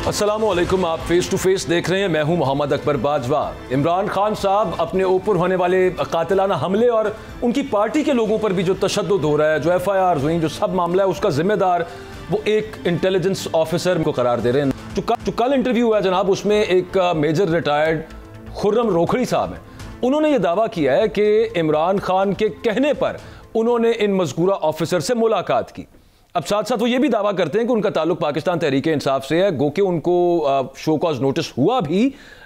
अस्सलामुअलैकुम, आप face to face देख रहे हैं। मैं हूं मोहम्मद अकबर बाजवा। इमरान खान साहब अपने ऊपर होने वाले कातिलाना हमले और उनकी पार्टी के लोगों पर भी जो तशद्दुद हो रहा है, जो FIR हुई, जो सब मामला है, उसका जिम्मेदार वो एक इंटेलिजेंस ऑफिसर को करार दे रहे हैं। जो कल इंटरव्यू हुआ जनाब, उसमें एक मेजर रिटायर्ड खुर्रम रोखड़ी साहब हैं। उन्होंने ये दावा किया है कि इमरान खान के कहने पर उन्होंने इन मज़कूरा ऑफिसर से मुलाकात की। अब साथ साथ वो ये भी दावा करते हैं कि उनका ताल्लुक पाकिस्तान तहरीक इंसाफ से है, गो कि उनको शो कॉज नोटिस हुआ भी,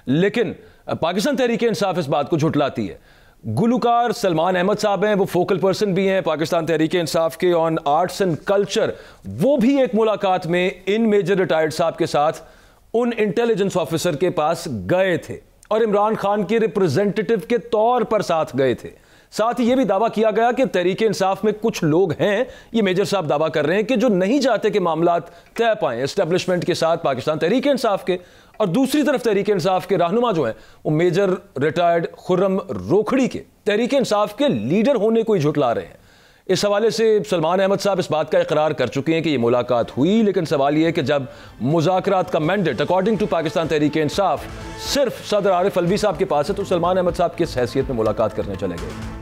लेकिन पाकिस्तान तहरीक इंसाफ इस बात को झुटलाती है। गुलकार सलमान अहमद साहब हैं, वो फोकल पर्सन भी हैं पाकिस्तान तहरीक इंसाफ के ऑन आर्ट्स एंड कल्चर। वो भी एक मुलाकात में इन मेजर रिटायर्ड साहब के साथ उन इंटेलिजेंस ऑफिसर के पास गए थे और इमरान खान के रिप्रेजेंटेटिव के तौर पर साथ गए थे। साथ ही यह भी दावा किया गया कि तहरीक इंसाफ में कुछ लोग हैं, ये मेजर साहब दावा कर रहे हैं, कि जो नहीं चाहते कि मामला तय पाएं एस्टेब्लिशमेंट के साथ पाकिस्तान तहरीक इंसाफ के, और दूसरी तरफ तहरीक इंसाफ के रहनुमा जो हैं वो मेजर रिटायर्ड खुर्रम रोखड़ी के तहरीक इंसाफ के लीडर होने को ही झुटला रहे हैं। इस हवाले से सलमान अहमद साहब इस बात का इकरार कर चुके हैं कि ये मुलाकात हुई, लेकिन सवाल ये है कि जब मुज़ाकरात का mandate according to Pakistan Tehreek Insaf सिर्फ सदर आरिफ अलवी साहब के पास है, तो सलमान अहमद साहब किस हैसियत में मुलाकात करने चले गए?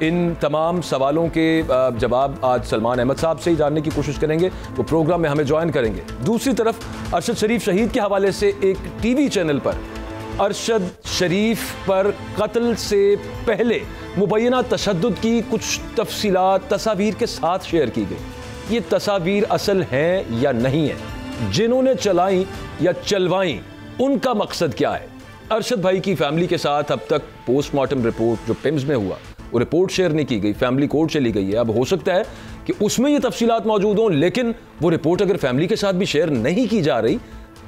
इन तमाम सवालों के जवाब आज सलमान अहमद साहब से ही जानने की कोशिश करेंगे। वो प्रोग्राम में हमें ज्वाइन करेंगे। दूसरी तरफ अरशद शरीफ शहीद के हवाले से एक TV चैनल पर अरशद शरीफ पर कत्ल से पहले मुबैना तशद्दुद की कुछ तफसीलात तस्वीर के साथ शेयर की गई। ये तस्वीर असल हैं या नहीं है? जिन्होंने चलाई या चलवाई, उनका मकसद क्या है? अरशद भाई की फैमिली के साथ अब तक पोस्टमार्टम रिपोर्ट जो पिम्स में हुआ, वो रिपोर्ट शेयर नहीं की गई, फैमिली कोर्ट चली गई है। अब हो सकता है कि उसमें ये तफसीलात मौजूद हों, लेकिन वो रिपोर्ट अगर फैमिली के साथ भी शेयर नहीं की जा रही,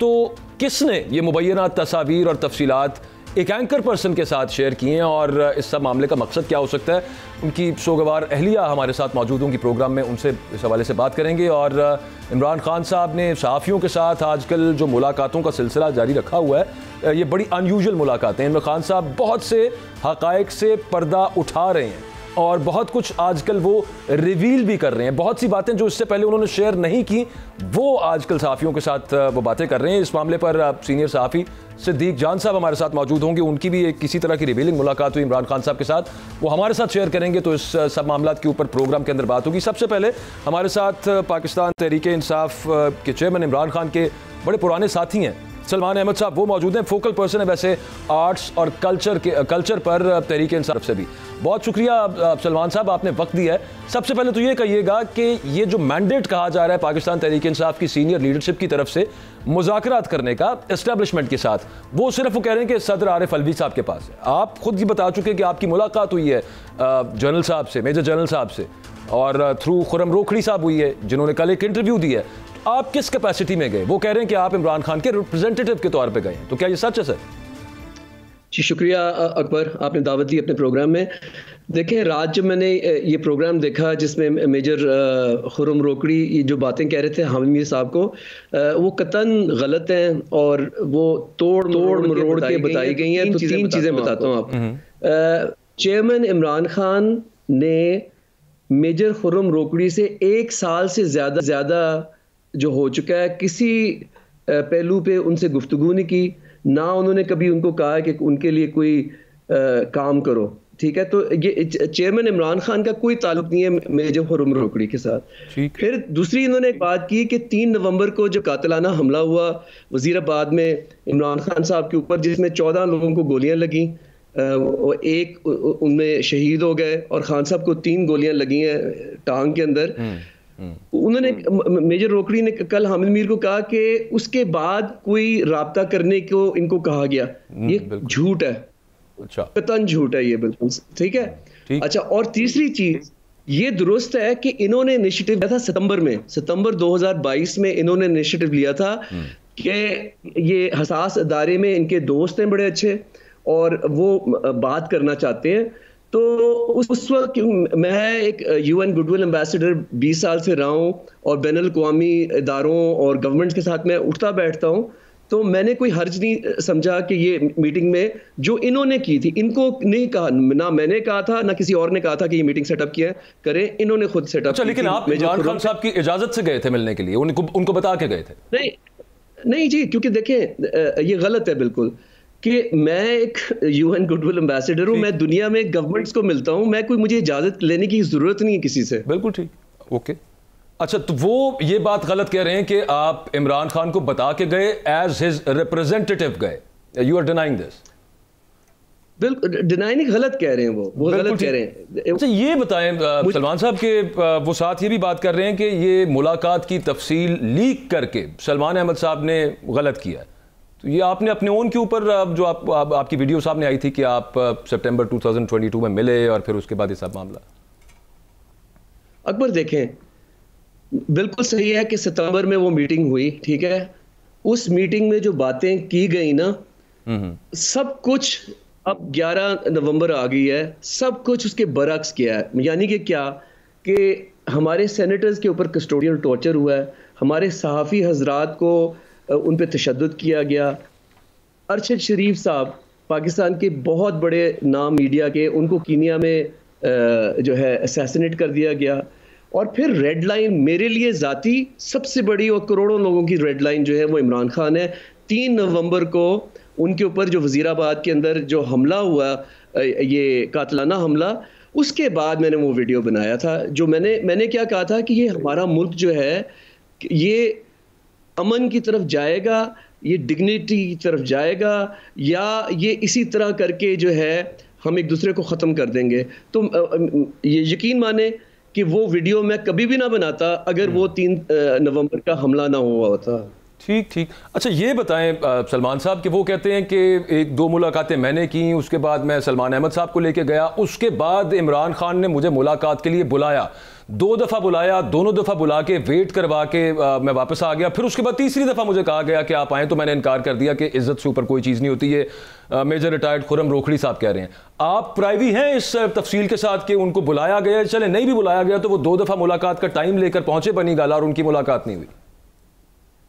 तो किसने ये मुबैना तस्वीर और तफसीलात एक एंकर पर्सन के साथ शेयर किए हैं और इस सब मामले का मकसद क्या हो सकता है? उनकी सोगवार अहलिया हमारे साथ मौजूद होंगी प्रोग्राम में, उनसे इस हवाले से बात करेंगे। और इमरान खान साहब ने सहाफ़ियों के साथ आजकल जो मुलाकातों का सिलसिला जारी रखा हुआ है, ये बड़ी अनयूजुअल मुलाकातें। इमरान खान साहब बहुत से हक़ाइक़ से पर्दा उठा रहे हैं और बहुत कुछ आजकल वो रिवील भी कर रहे हैं। बहुत सी बातें जो इससे पहले उन्होंने शेयर नहीं की, वो आजकल सहाफ़ियों के साथ वो बातें कर रहे हैं। इस मामले पर सीनियर सहाफ़ी सिद्दीक जान साहब हमारे साथ मौजूद होंगे। उनकी भी एक किसी तरह की रिवीलिंग मुलाकात हुई इमरान खान साहब के साथ, वो हमारे साथ शेयर करेंगे। तो इस सब मामला के ऊपर प्रोग्राम के अंदर बात होगी। सबसे पहले हमारे साथ पाकिस्तान तहरीक इंसाफ के चेयरमैन इमरान खान के बड़े पुराने साथी हैं सलमान अहमद साहब, वो मौजूद हैं। फोकल पर्सन है वैसे आर्ट्स और कल्चर पर तहरीक इंसाफ से भी। बहुत शुक्रिया सलमान साहब, आपने वक्त दिया है। सबसे पहले तो ये कहिएगा कि ये जो मैंडेट कहा जा रहा है पाकिस्तान तहरीक इंसाफ की सीनियर लीडरशिप की तरफ से मुज़ाकरात करने का एस्टेब्लिशमेंट के साथ, वो सिर्फ वो कह रहे हैं कि सदर आरिफ अलवी साहब के पास है। आप खुद ही बता चुके कि आपकी मुलाकात हुई है जनरल साहब से, मेजर जनरल साहब से, और थ्रू खुर्रम रोखड़ी साहब हुई है, जिन्होंने कल एक इंटरव्यू दी है। आप किस कैपेसिटी में गए? वो कह रहे हैं कि आप इमरान खान के रिप्रेजेंटेटिव के तौर पे गए हैं, तो क्या ये सच है सर? जी शुक्रिया अकबर, आपने दावत दी अपने प्रोग्राम में। देखें, रात जब मैंने ये प्रोग्राम देखा जिसमें मेजर खुर्रम रोखड़ी जो बातें कह रहे थे हामिद मीर साहब को, वो कतन गलत हैं और वो तोड़ मरोड़ के बताई गई हैं। तो तीन चीज़ें बताता हूँ आप। चेयरमैन इमरान खान ने मेजर खुर्रम रोखड़ी से 1 साल से ज़्यादा जो हो चुका है, किसी पहलू पे उनसे गुफ्तगू नहीं की, ना उन्होंने कभी उनको कहा कि उनके लिए कोई काम करो। ठीक है, तो ये चेयरमैन इमरान खान का कोई ताल्लुक नहीं है मेजर खुर्रम रोखड़ी के साथ। फिर दूसरी इन्होंने एक बात की कि 3 नवंबर को जो कातिलाना हमला हुआ वजीराबाद में इमरान खान साहब के ऊपर, जिसमें 14 लोगों को गोलियां लगी, एक उनमें शहीद हो गए और खान साहब को 3 गोलियां लगी हैं टांग के अंदर। उन्होंने मेजर रोखड़ी ने कल हामिद मीर को कहा कि उसके बाद कोई राब्ता करने को इनको कहा गया। ये झूठ है, अच्छा, कतन झूठ है ये, बिल्कुल ठीक है। अच्छा, और तीसरी चीज ये दुरुस्त है कि इन्होंने इनिशिएटिव लिया था सितंबर 2022 में इन्होंने इनिशिएटिव लिया था कि ये हसास अदारे में इनके दोस्त हैं बड़े अच्छे और वो बात करना चाहते हैं। तो उस वक्त मैं एक UN गुडविल एम्बेसडर 20 साल से रहा हूँ और बैनुल अक़वामी इदारों और गवर्नमेंट के साथ मैं उठता बैठता हूँ, तो मैंने कोई हर्ज नहीं समझा कि ये मीटिंग में जो इन्होंने की थी, इनको नहीं कहा, ना मैंने कहा था ना किसी और ने कहा था कि ये मीटिंग सेटअप किया करें, इन्होंने खुद सेटअप। अच्छा, लेकिन आप इमरान खान साहब की इजाजत से गए थे मिलने के लिए? उनको बता के गए थे? नहीं, नहीं जी, क्योंकि देखें ये गलत है बिल्कुल कि मैं एक यूएन गुडविल एम्बेसडर हूँ, मैं दुनिया में गवर्नमेंट्स को मिलता हूँ, मैं कोई मुझे इजाजत लेने की जरूरत नहीं है किसी से। बिल्कुल ठीक, ओके। अच्छा, तो वो ये बात गलत कह रहे हैं कि आप इमरान खान को बता के गए, एज हिज रिप्रेजेंटेटिव गए। You are denying this? बिल्कुल डिनाई नहीं, गलत कह रहे हैं, वो गलत कह रहे हैं। अच्छा, ये बताएं सलमान साहब के वो साथ ये भी बात कर रहे हैं कि ये मुलाकात की तफसील लीक करके सलमान अहमद साहब ने गलत किया है। तो ये आपने अपने ओन के ऊपर जो आपकी वीडियो सामने आई थी कि आप सितंबर 2022 में मिले और फिर उसके बाद ये सब मामला। अकबर देखें, बिल्कुल सही है कि सितंबर में वो मीटिंग हुई, ठीक है। उस मीटिंग में जो बातें की गई ना, सब कुछ अब 11 नवंबर आ गई है, सब कुछ उसके बरक्स किया है। यानी कि क्या कि हमारे सेनेटर्स के ऊपर कस्टोडियल टॉर्चर हुआ है, हमारे सहाफ़ी हजरात को उन पे तशद्दुद किया गया। अरशद शरीफ साहब पाकिस्तान के बहुत बड़े नाम मीडिया के, उनको कीनिया में जो है असैसिनेट कर दिया गया। और फिर रेड लाइन मेरे लिए ज़ाती सबसे बड़ी और करोड़ों लोगों की रेड लाइन जो है वो इमरान खान है। 3 नवंबर को उनके ऊपर जो वज़ीराबाद के अंदर जो हमला हुआ, ये कातलाना हमला, उसके बाद मैंने वो वीडियो बनाया था, जो मैंने क्या कहा था कि ये हमारा मुल्क जो है ये अमन की तरफ जाएगा, ये डिग्निटी की तरफ जाएगा, या ये इसी तरह करके जो है हम एक दूसरे को ख़त्म कर देंगे। तो ये यकीन माने कि वो वीडियो मैं कभी भी ना बनाता अगर वो 3 नवंबर का हमला ना हुआ होता। ठीक ठीक। अच्छा, ये बताएं सलमान साहब कि वो कहते हैं कि 1-2 मुलाकातें मैंने की, उसके बाद मैं सलमान अहमद साहब को लेके गया, उसके बाद इमरान खान ने मुझे मुलाकात के लिए बुलाया, 2 दफ़ा बुलाया, दोनों दफ़ा बुला के वेट करवा के मैं वापस आ गया। फिर उसके बाद तीसरी दफ़ा मुझे कहा गया कि आप आएँ, तो मैंने इनकार कर दिया कि इज्जत से ऊपर कोई चीज़ नहीं होती है। मेजर रिटायर्ड खुरम रोखड़ी साहब कह रहे हैं। आप प्राइवी हैं इस तफसील के साथ कि उनको बुलाया गया? चले नहीं भी बुलाया गया तो वो 2 दफ़ा मुलाकात का टाइम लेकर पहुंचे बनी गाला और उनकी मुलाकात नहीं हुई।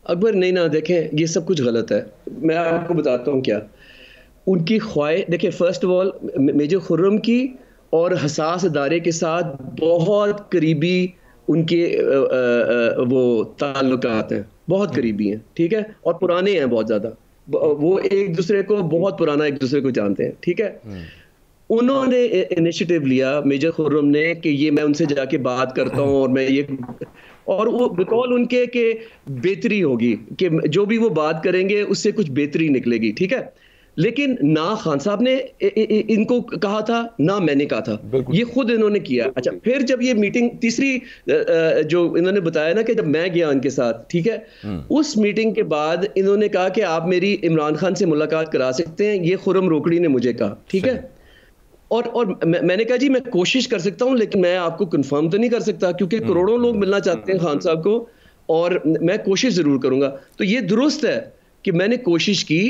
अकबर नहीं ना, देखें ये सब कुछ गलत है। मैं आपको बताता हूँ क्या उनकी ख्वाहिश। देखिए, first of all major Khurram की और हसास इदारे के साथ बहुत करीबी उनके वो ताल्लुकात हैं, बहुत करीबी हैं, ठीक है, और पुराने हैं बहुत ज़्यादा। वो एक दूसरे को बहुत पुराना एक दूसरे को जानते हैं, ठीक है। उन्होंने इनिशिएटिव लिया मेजर खुर्रम ने कि ये मैं उनसे जाके बात करता हूँ और मैं ये, और वो बिकॉल उनके के बेहतरी होगी कि जो भी वो बात करेंगे उससे कुछ बेहतरी निकलेगी, ठीक है। लेकिन ना खान साहब ने इनको कहा था, ना मैंने कहा था, ये खुद इन्होंने किया। अच्छा, फिर जब ये मीटिंग तीसरी जो इन्होंने बताया ना कि जब मैं गया उनके साथ, ठीक है, उस मीटिंग के बाद इन्होंने कहा कि आप मेरी इमरान खान से मुलाकात करा सकते हैं, ये खुर्रम रोकड़ी ने मुझे कहा, ठीक है। और मैंने कहा जी मैं कोशिश कर सकता हूं, लेकिन मैं आपको कंफर्म तो नहीं कर सकता क्योंकि करोड़ों लोग मिलना चाहते हैं खान साहब को, और मैं कोशिश जरूर करूंगा। तो ये दुरुस्त है कि मैंने कोशिश की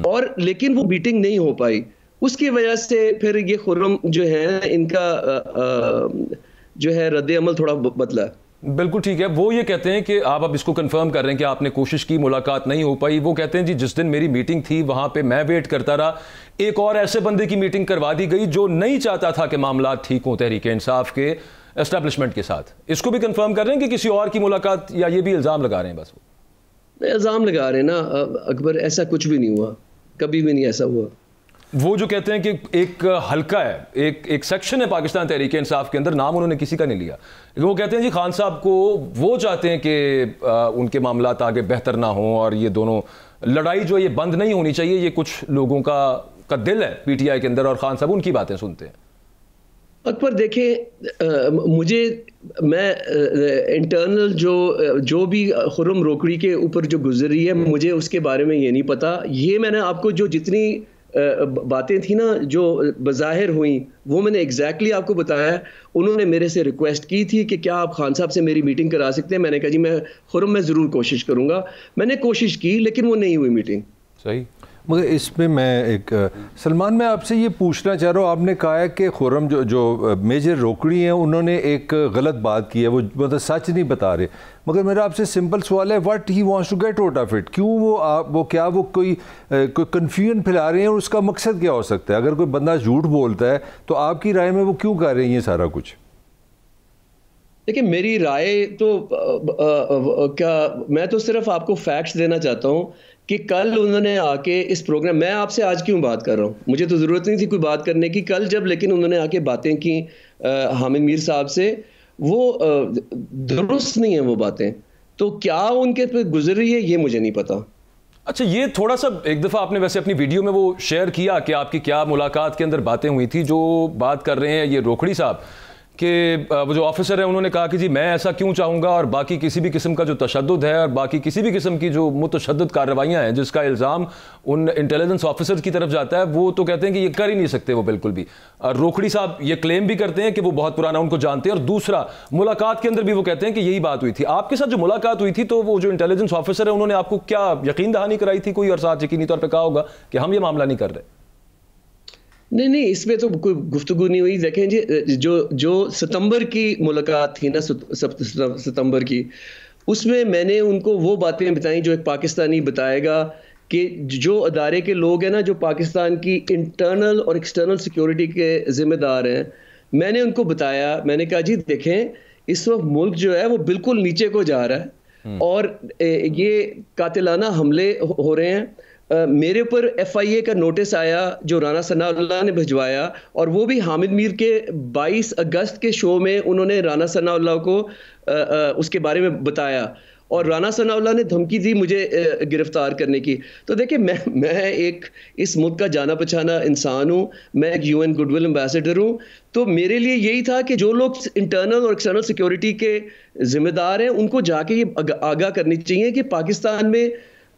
और लेकिन वो मीटिंग नहीं हो पाई। उसकी वजह से फिर ये खुर्रम जो है इनका जो है रद्द अमल थोड़ा बदला। बिल्कुल ठीक है। वो ये कहते हैं कि आप अब इसको कंफर्म कर रहे हैं कि आपने कोशिश की, मुलाकात नहीं हो पाई। वो कहते हैं जी जिस दिन मेरी मीटिंग थी वहां पे मैं वेट करता रहा, एक और ऐसे बंदे की मीटिंग करवा दी गई जो नहीं चाहता था कि मामला ठीक हो तहरीक इंसाफ के एस्टेब्लिशमेंट के साथ। इसको भी कंफर्म कर रहे हैं कि किसी और की मुलाकात, या ये भी इल्ज़ाम लगा रहे हैं? बस वो इल्ज़ाम लगा रहे हैं ना अकबर, ऐसा कुछ भी नहीं हुआ, कभी भी नहीं ऐसा हुआ। वो जो कहते हैं कि एक हल्का है, एक सेक्शन है पाकिस्तान तहरीक इंसाफ के अंदर, नाम उन्होंने किसी का नहीं लिया, लेकिन वो कहते हैं जी खान साहब को वो चाहते हैं कि उनके मामलात आगे बेहतर ना हो और ये दोनों लड़ाई जो ये बंद नहीं होनी चाहिए। ये कुछ लोगों का दिल है पीटीआई के अंदर और खान साहब उनकी बातें सुनते हैं। अकबर देखें, मैं इंटरनल जो भी खुर्रम रोकड़ी के ऊपर जो गुजरी है, मुझे उसके बारे में ये नहीं पता। ये मैंने आपको जो जितनी बातें थी ना जो बज़ाहिर हुई वो मैंने एग्जैक्टली आपको बताया है। उन्होंने मेरे से रिक्वेस्ट की थी कि क्या आप खान साहब से मेरी मीटिंग करा सकते हैं। मैंने कहा जी मैं खुर्रम में ज़रूर कोशिश करूँगा। मैंने कोशिश की लेकिन वो नहीं हुई मीटिंग। सही। मगर इसमें मैं एक सलमान, मैं आपसे ये पूछना चाह रहा हूँ, आपने कहा है कि खुर्रम जो मेजर रोकड़ी हैं उन्होंने एक गलत बात की है, वो मतलब सच नहीं बता रहे। मगर मेरा आपसे सिंपल सवाल है, what he wants to get out of it? क्यों वो कोई कन्फ्यूजन फैला रहे हैं और उसका मकसद क्या हो सकता है? अगर कोई बंदा झूठ बोलता है तो आपकी राय में वो क्यों कर रहे हैं ये सारा कुछ? देखिए मेरी राय तो क्या, मैं तो सिर्फ आपको फैक्ट्स देना चाहता हूँ कि कल उन्होंने आके इस प्रोग्राम, मैं आपसे आज क्यों बात कर रहा हूँ, मुझे तो ज़रूरत नहीं थी कोई बात करने की कल जब, लेकिन उन्होंने आके बातें की हामिद मीर साहब से, वो दुरुस्त नहीं है वो बातें, तो क्या उनके पे गुजर रही है ये मुझे नहीं पता। अच्छा, ये थोड़ा सा एक दफ़ा आपने वैसे अपनी वीडियो में वो शेयर किया कि आपकी क्या मुलाकात के अंदर बातें हुई थी, जो बात कर रहे हैं ये रोकड़ी साहब कि वो जो ऑफिसर है उन्होंने कहा कि जी मैं ऐसा क्यों चाहूँगा, और बाकी किसी भी किस्म का जो तशद्दुद है और बाकी किसी भी किस्म की जो मुतशद्दिद कार्रवाइयाँ हैं जिसका इल्ज़ाम उन इंटेलिजेंस ऑफिसर की तरफ जाता है, वो तो कहते हैं कि ये कर ही नहीं सकते वो बिल्कुल भी। और रोकड़ी साहब ये क्लेम भी करते हैं कि वो बहुत पुराना उनको जानते हैं, और दूसरा मुलाकात के अंदर भी वो कहते हैं कि यही बात हुई थी। आपके साथ जो मुलाकात हुई थी तो वो जो इंटेलिजेंस ऑफिसर है उन्होंने आपको क्या यकीन दहानी कराई थी कोई, और साथ यकीनी तौर पर कहा होगा कि हम ये मामला नहीं कर रहे? नहीं, इसमें तो कोई गुफ्तगू नहीं हुई। देखें जी, जो सितंबर की मुलाकात थी ना, सितंबर की, उसमें मैंने उनको वो बातें बताई जो एक पाकिस्तानी बताएगा कि जो अदारे के लोग हैं ना, जो पाकिस्तान की इंटरनल और एक्सटर्नल सिक्योरिटी के जिम्मेदार हैं, मैंने उनको बताया, मैंने कहा जी देखें इस वक्त मुल्क जो है वो बिल्कुल नीचे को जा रहा है और ये कातिलाना हमले हो रहे हैं। मेरे ऊपर FIA का नोटिस आया जो राना सनाउल्लाह ने भिजवाया, और वो भी हामिद मीर के 22 अगस्त के शो में उन्होंने राना सनाउल्लाह को उसके बारे में बताया, और राना सनाउल्लाह ने धमकी दी मुझे गिरफ्तार करने की। तो देखिए मैं एक इस मुल्क का जाना पहचाना इंसान हूँ, मैं एक UN गुडविल एम्बेसडर हूँ, तो मेरे लिए यही था कि जो लोग इंटरनल और एक्सटर्नल सिक्योरिटी के जिम्मेदार हैं उनको जाके ये आगाह करनी चाहिए कि पाकिस्तान में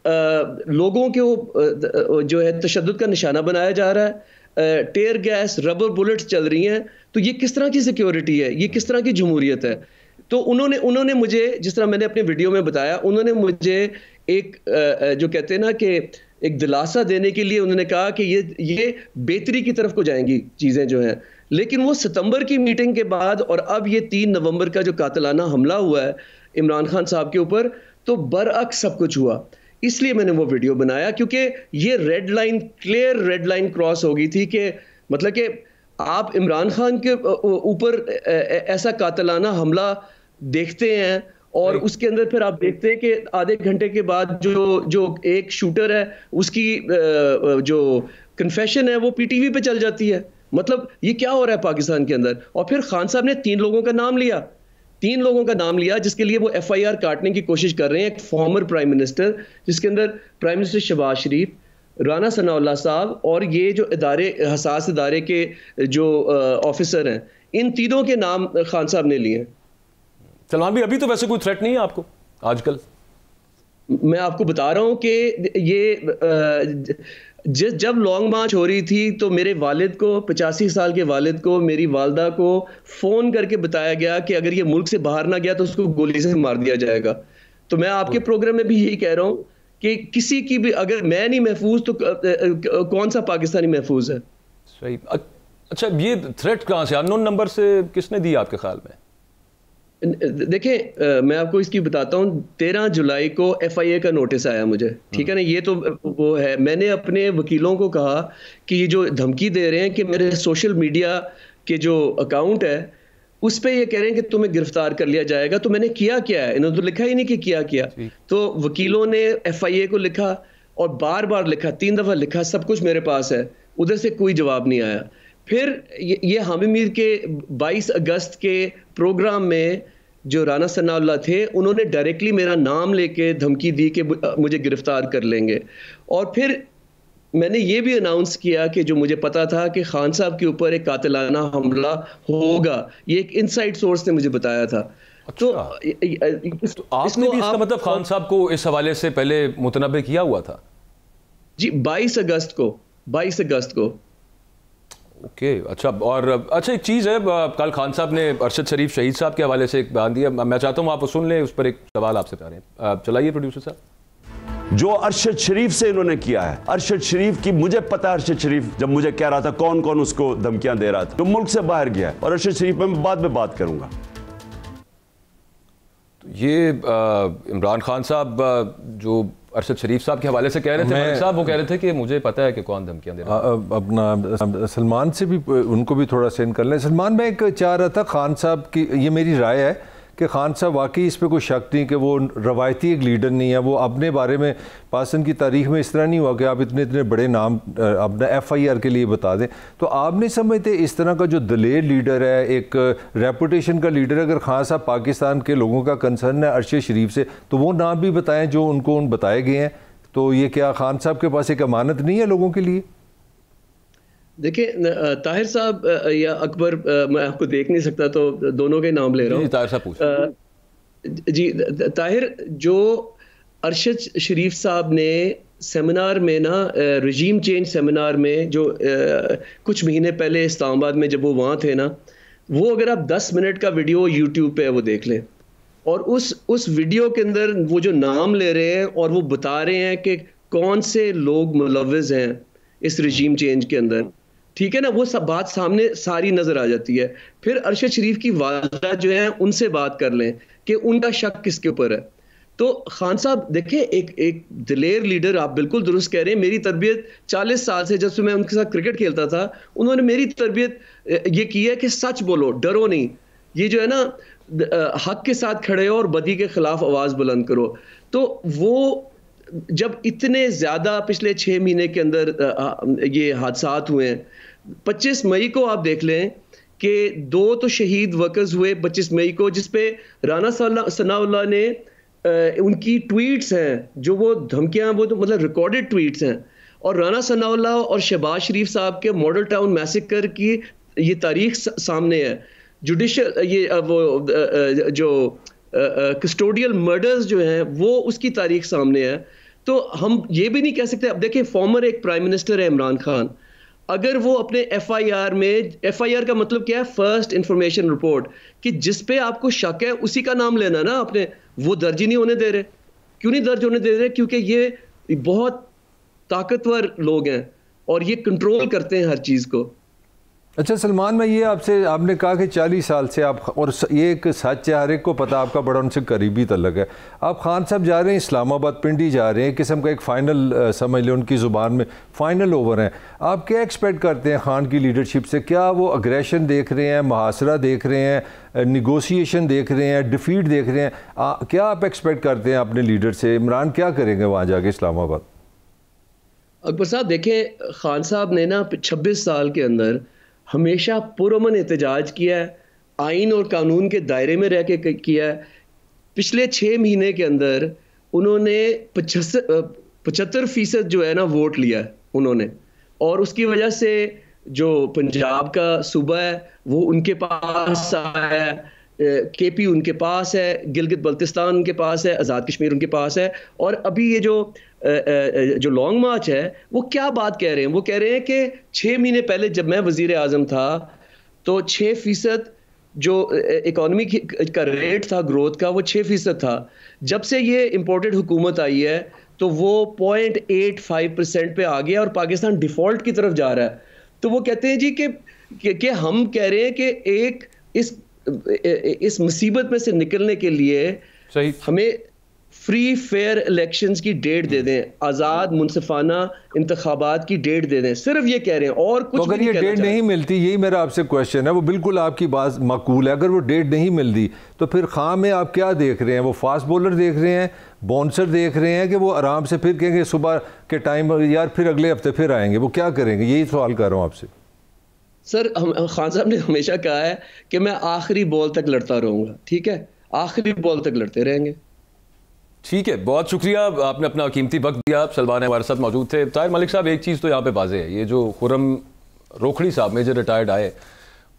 लोगों को जो है तशद्दुद का निशाना बनाया जा रहा है, टेयर गैस, रबर बुलेट्स चल रही हैं, तो ये किस तरह की सिक्योरिटी है, ये किस तरह की जमहूरियत है। तो उन्होंने मुझे, जिस तरह मैंने अपने वीडियो में बताया, उन्होंने मुझे एक जो कहते हैं ना कि एक दिलासा देने के लिए उन्होंने कहा कि ये बेहतरी की तरफ को जाएंगी चीज़ें जो हैं। लेकिन वो सितंबर की मीटिंग के बाद और अब ये 3 नवंबर का जो कातिलाना हमला हुआ है इमरान खान साहब के ऊपर, तो बरअक्स सब कुछ हुआ। इसलिए मैंने वो वीडियो बनाया क्योंकि ये क्लियर रेड लाइन क्रॉस हो गई थी कि मतलब कि आप इमरान खान के ऊपर ऐसा कातिलाना हमला देखते हैं और उसके अंदर फिर आप देखते हैं कि आधे घंटे के बाद जो एक शूटर है उसकी जो कन्फेशन है वो PTV पे चल जाती है। मतलब ये क्या हो रहा है पाकिस्तान के अंदर। और फिर खान साहब ने 3 लोगों का नाम लिया जिसके लिए वो FIR काटने की कोशिश कर रहे हैं। एक फॉर्मर प्राइम मिनिस्टर, जिसके अंदर प्राइम मिनिस्टर शहबाज शरीफ, राना सनाउल्लाह साहब और ये जो हसास इदारे के जो ऑफिसर हैं, इन तीनों के नाम खान साहब ने लिए। सलमान भी अभी तो वैसे कोई थ्रेट नहीं है आपको आजकल? मैं आपको बता रहा हूं कि ये जब लॉन्ग मार्च हो रही थी तो मेरे वालिद को, 85 साल के वालिद को, मेरी वालदा को फ़ोन करके बताया गया कि अगर ये मुल्क से बाहर ना गया तो उसको गोली से मार दिया जाएगा। तो मैं आपके प्रोग्राम में भी यही कह रहा हूँ कि किसी की भी, अगर मैं नहीं महफूज तो कौन सा पाकिस्तानी महफूज है। सही। अच्छा, ये थ्रेट कहाँ से, अननोन नंबर से किसने दी आपके ख्याल में? देखें मैं आपको इसकी बताता हूँ। 13 जुलाई को FIA का नोटिस आया मुझे, ठीक है ना। ये तो वो है, मैंने अपने वकीलों को कहा कि ये जो धमकी दे रहे हैं कि मेरे सोशल मीडिया के जो अकाउंट है उस पे ये कह रहे हैं कि तुम्हें गिरफ्तार कर लिया जाएगा, तो मैंने किया क्या है? इन्होंने तो लिखा ही नहीं कि किया। तो वकीलों ने FIA को लिखा और बार बार लिखा, 3 दफ़ा लिखा, सब कुछ मेरे पास है, उधर से कोई जवाब नहीं आया। फिर ये हामिद मीर के 22 अगस्त के प्रोग्राम में जो राना सनाउल्लाह थे, उन्होंने डायरेक्टली मेरा नाम लेके धमकी दी कि मुझे गिरफ्तार कर लेंगे। और फिर मैंने ये भी अनाउंस किया कि जो मुझे पता था कि खान साहब के ऊपर एक कातिलाना हमला होगा, ये एक इनसाइड सोर्स ने मुझे बताया था। अच्छा। तो आपने भी इसका मतलब खान साहब को इस हवाले से पहले मुतनब्बे किया हुआ था? जी, 22 अगस्त को। ओके, अच्छा। और अच्छा, एक चीज़ है, कल खान साहब ने अरशद शरीफ शहीद साहब के हवाले से एक बयान दिया, मैं चाहता हूँ आप सुन लें, उस पर एक सवाल आपसे कर रहे हैं। चलाइए प्रोड्यूसर साहब। जो अरशद शरीफ से इन्होंने किया है, अरशद शरीफ की मुझे पता है, अरशद शरीफ जब मुझे कह रहा था कौन कौन उसको धमकियां दे रहा था, जो मुल्क से बाहर गया है, और अरशद शरीफ में मैं बाद में बात करूंगा। तो ये इमरान खान साहब जो अरशद शरीफ साहब के हवाले से कह रहे थे, साहब वो कह रहे थे कि मुझे पता है कि कौन धमकियां दे रहा है। अपना सलमान से भी, उनको भी थोड़ा सेंड कर लें। सलमान, मैं एक चाह रहा था खान साहब की, ये मेरी राय है कि खान साहब वाकई इस पर कोई शक नहीं कि वो रवायती एक लीडर नहीं है, वो अपने बारे में पाकिस्तान की तारीख में इस तरह नहीं हुआ कि आप इतने इतने बड़े नाम अपना FIR के लिए बता दें। तो आप नहीं समझते इस तरह का जो दलेर लीडर है, एक रेपुटेशन का लीडर, अगर खान साहब पाकिस्तान के लोगों का कंसर्न है अरशद शरीफ से, तो वो नाम भी बताएं जो उनको बताए गए हैं। तो ये क्या खान साहब के पास एक अमानत नहीं है लोगों के लिए? देखिए ताहिर साहब या अकबर, मैं आपको देख नहीं सकता तो दोनों के नाम ले रहा हूँ। ताहिर साहब पूछ। जी ताहिर, जो अरशद शरीफ साहब ने सेमिनार में ना, रजीम चेंज सेमिनार में जो कुछ महीने पहले इस्लामाबाद में जब वो वहाँ थे ना, वो अगर आप 10 मिनट का वीडियो यूट्यूब पे वो देख लें, और उस वीडियो के अंदर वो जो नाम ले रहे हैं और वो बता रहे हैं कि कौन से लोग मुलव्विज़ हैं इस रजीम चेंज के अंदर, ठीक है ना, वो सब बात सामने सारी नजर आ जाती है। फिर अरशद शरीफ की वालिदा जो है उनसे बात कर लें कि उनका शक किसके ऊपर है। तो खान साहब देखें, एक दिलेर लीडर, आप बिल्कुल दुरुस्त कह रहे हैं। मेरी तरबियत 40 साल से, जब से मैं उनके साथ क्रिकेट खेलता था, उन्होंने मेरी तरबियत ये की है कि सच बोलो, डरो नहीं। ये जो है ना, हक के साथ खड़े हो और बदी के खिलाफ आवाज बुलंद करो। तो वो जब इतने ज्यादा पिछले 6 महीने के अंदर ये हादसात हुए हैं, 25 मई को आप देख लें कि 2 तो शहीद वर्कर्स हुए 25 मई को, जिसपे राना सनाउल्लाह ने उनकी ट्वीट्स हैं जो वो धमकियां, वो तो मतलब रिकॉर्डेड ट्वीट्स हैं, और राना सनाउल्लाह और शहबाज शरीफ साहब के मॉडल टाउन मैसेकर की ये तारीख सामने है। जुडिशल ये वो जो कस्टोडियल मर्डर्स जो हैं वो उसकी तारीख सामने है। तो हम ये भी नहीं कह सकते। अब देखें, फॉर्मर एक प्राइम मिनिस्टर है इमरान खान, अगर वो अपने FIR में, FIR का मतलब क्या है, फर्स्ट इंफॉर्मेशन रिपोर्ट, कि जिस पे आपको शक है उसी का नाम लेना ना आपने, वो दर्ज ही नहीं होने दे रहे। क्यों नहीं दर्ज होने दे रहे? क्योंकि ये बहुत ताकतवर लोग हैं और ये कंट्रोल करते हैं हर चीज़ को। अच्छा सलमान, मैं ये आपसे, आपने कहा कि 40 साल से आप, और ये एक सच है, हर एक को पता, आपका बड़ा उनसे करीबी तल्लुक है। आप खान साहब जा रहे हैं इस्लामाबाद, पिंडी जा रहे हैं, किस्म का एक फ़ाइनल, समझ लें उनकी ज़ुबान में फ़ाइनल ओवर है। आप क्या एक्सपेक्ट करते हैं खान की लीडरशिप से? क्या वो अग्रेशन देख रहे हैं, मुहासरा देख रहे हैं, निगोशिएशन देख रहे हैं, डिफीट देख रहे हैं? क्या आप एक्सपेक्ट करते हैं अपने लीडर से? इमरान क्या करेंगे वहाँ जाके इस्लामाबाद? अकबर साहब देखें, खान साहब ने ना 26 साल के अंदर हमेशा पुरअमन एहतजाज किया है, आइन और कानून के दायरे में रह के किया है। पिछले 6 महीने के अंदर उन्होंने 75% जो है ना वोट लिया है उन्होंने, और उसकी वजह से जो पंजाब का सूबा है वो उनके पास आया है, KP उनके पास है, गिलगित बल्तिस्तान उनके पास है, आज़ाद कश्मीर उनके पास है। और अभी ये जो लॉन्ग मार्च है, वो क्या बात कह रहे हैं? वो कह रहे हैं कि 6 महीने पहले जब मैं वज़ीर आज़म था तो 6% जो इकॉनमी का रेट था ग्रोथ का, वो 6% था। जब से ये इम्पोर्टेड हुकूमत आई है तो वो 0.85% पे आ गया और पाकिस्तान डिफ़ॉल्ट की तरफ जा रहा है। तो वो कहते हैं जी कि हम कह रहे हैं कि इस मुसीबत में से निकलने के लिए सही हमें फ्री फेयर इलेक्शंस की डेट दे दें, आज़ाद मुनसिफाना इंतखाबात की डेट दे दें, सिर्फ ये कह रहे हैं और कुछ तो अगर ये डेट नहीं मिलती, यही मेरा आपसे क्वेश्चन है, वो बिल्कुल आपकी बात माकूल है, अगर वो डेट नहीं मिलती तो फिर खां में आप क्या देख रहे हैं? वो फास्ट बॉलर देख रहे हैं, बाउंसर देख रहे हैं, कि वो आराम से फिर कहेंगे सुबह के टाइम यार फिर अगले हफ्ते फिर आएंगे? वो क्या करेंगे? यही सवाल कर रहा हूँ आपसे। सर, खान साहब ने हमेशा कहा है कि मैं आखिरी बॉल तक लड़ता रहूंगा। ठीक है, आखिरी बॉल तक लड़ते रहेंगे। ठीक है, बहुत शुक्रिया, आपने अपना कीमती वक्त दिया। सलमान हमारे साथ मौजूद थे। ताहिर मलिक साहब, एक चीज़ तो यहाँ पे वाज़ेह है, ये जो खुर्रम रोखड़ी साहब मेजर रिटायर्ड आए,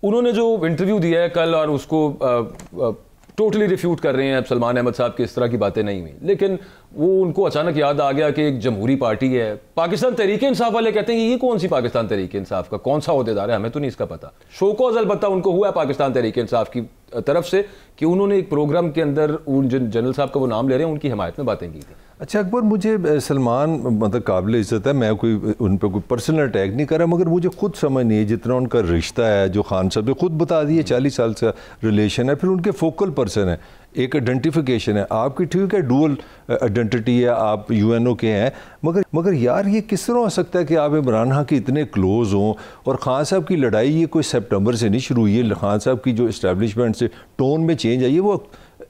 उन्होंने जो इंटरव्यू दिया है कल और उसको टोटली रिफ्यूट कर रहे हैं सलमान अहमद साहब की, इस तरह की बातें नहीं हुई, लेकिन वो उनको अचानक याद आ गया कि एक जमहूरी पार्टी है, पाकिस्तान तहरीक इंसाफ वाले कहते हैं कि ये कौन सी पाकिस्तान तहरीक इंसाफ का कौन सा ओहदेदार है, हमें तो नहीं इसका पता। शोकॉज अलबत्ता उनको हुआ है पाकिस्तान तहरीक इंसाफ की तरफ से कि उन्होंने एक प्रोग्राम के अंदर उन जनरल साहब का वो नाम ले रहे हैं, उनकी हिमायत में बातें की थी। अच्छा अकबर, मुझे सलमान मतलब काबिल इज़्ज़त है, मैं कोई उन पर कोई पर्सनल अटैक नहीं कर रहा, मगर मुझे खुद समझ नहीं है जितना उनका रिश्ता है, जो खान साहब ने खुद बता दिए 40 साल से रिलेशन है, फिर उनके फोकल पर्सन है। एक आइडेंटिफिकेशन है आपकी, ठीक है, डुअल आइडेंटिटी है, आप UNO के हैं, मगर यार ये किस तरह हो सकता है कि आप इमरान खान के इतने क्लोज हों और खान साहब की लड़ाई ये कोई सितंबर से नहीं शुरू हुई है, खान साहब की जो इस्टेब्लिशमेंट से टोन में चेंज आई है वो